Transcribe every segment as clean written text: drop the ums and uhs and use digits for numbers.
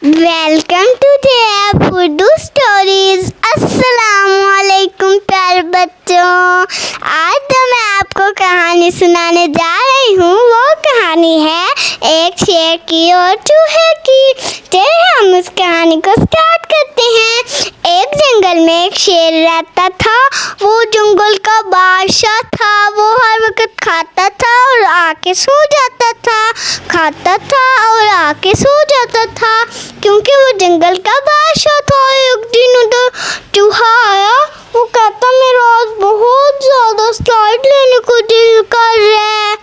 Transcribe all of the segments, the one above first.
Welcome to the Foodu stories. अस्सलामुअलैकुम प्यारे बच्चों। आज तो मैं आपको कहानी सुनाने जा रही हूँ। वो कहानी है एक शेर की और चूहे की। चलिए हम उस कहानी को स्टार्ट करते हैं। एक जंगल में एक शेर रहता था। वो जंगल का बादशाह था। वो हर वक्त खाता था और आके सो जाता था, खाता था और आके सो जाता था, क्योंकि वो जंगल का बादशाह था। एक दिन उधर चूहा आया। वो कहता मेरा आज बहुत ज़्यादा स्लाइड लेने को दिल कर रहा है,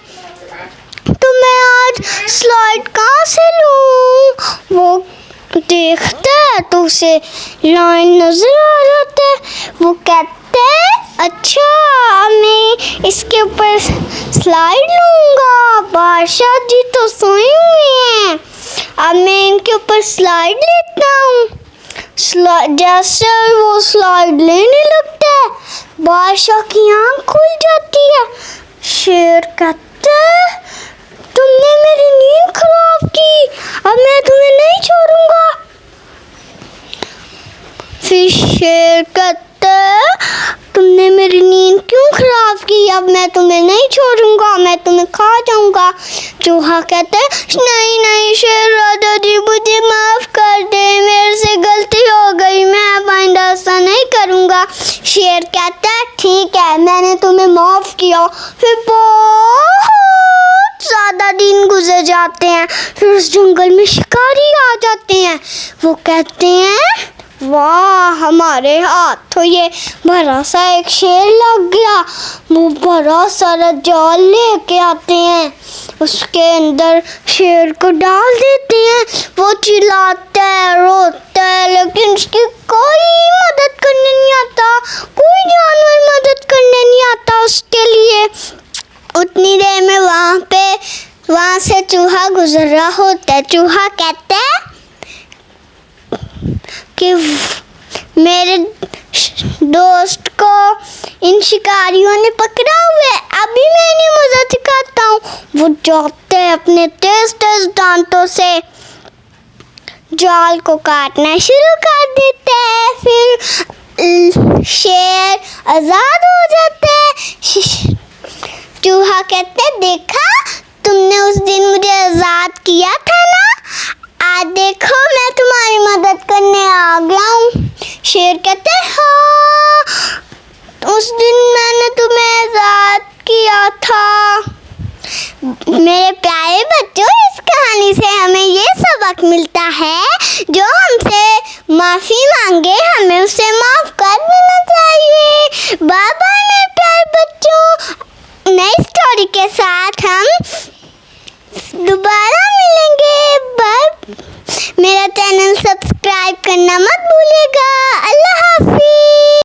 तो मैं आज स्लाइड कहाँ से लूँ। वो देखता है तो उसे लाइन नजर आ जाता है। वो कहता है अच्छा मैं इसके ऊपर स्लाइड लूँगा, बादशाह जी तो सोए हुए हैं, अब मैं इनके ऊपर स्लाइड लेता हूँ। जैसे वो स्लाइड लेने लगता है, बादशाह की आँख खुल जाती है। शेर कहता है तुमने मेरी नींद खराब की, अब मैं तुम्हें नहीं छोड़ूंगा। फिर शेर कहता है तुमने मेरी नींद क्यों खराब की, अब मैं तुम्हें नहीं छोड़ूंगा, मैं तुम्हें खा जाऊंगा। चूहा कहता है नहीं नहीं शेर राजा जी मुझे माफ़ कर दे, मेरे से गलती हो गई, मैं अब आइंदा ऐसा नहीं करूंगा। शेर कहता है ठीक है मैंने तुम्हें माफ़ किया। फिर बहुत ज़्यादा दिन गुजर जाते हैं। फिर उस जंगल में शिकारी आ जाते हैं। वो कहते हैं वाह हमारे हाथ तो ये बड़ा सा एक शेर लग गया। वो बड़ा सारा जाल लेके आते हैं, उसके अंदर शेर को डाल देते हैं। वो चिल्लाता है रोता है, लेकिन उसकी कोई मदद करने नहीं आता, कोई जानवर मदद करने नहीं आता उसके लिए। उतनी देर में वहाँ से चूहा गुजर रहा होता है। चूहा कहता है कि मेरे दोस्त को इन शिकारियों ने पकड़ा हुआ है, अभी मैं इन्हें मजा सिखाता हूँ। वो जाते हैं अपने तेज तेज दांतों से जाल को काटना शुरू कर देते हैं। फिर शेर आज़ाद हो जाता है। चूहा कहते हैं देखा तुमने उस दिन मुझे आज़ाद किया था ना, आज देखो मैं तुम्हारी मदद करने आ गया हूँ। शेर कहते हैं हाँ उस दिन मैंने तुम्हें आज़ाद किया था। मेरे प्यारे बच्चों इस कहानी से हमें ये सबक मिलता है, जो हमसे माफ़ी मांगे हमें उसे माफ़ कर देना चाहिए। बाय बाय मेरे प्यारे बच्चों, नई स्टोरी के साथ हम दोबारा मिलेंगे। बाय। मेरा चैनल सब्सक्राइब करना मत भूलिएगा। अल्लाह हाफ़िज़।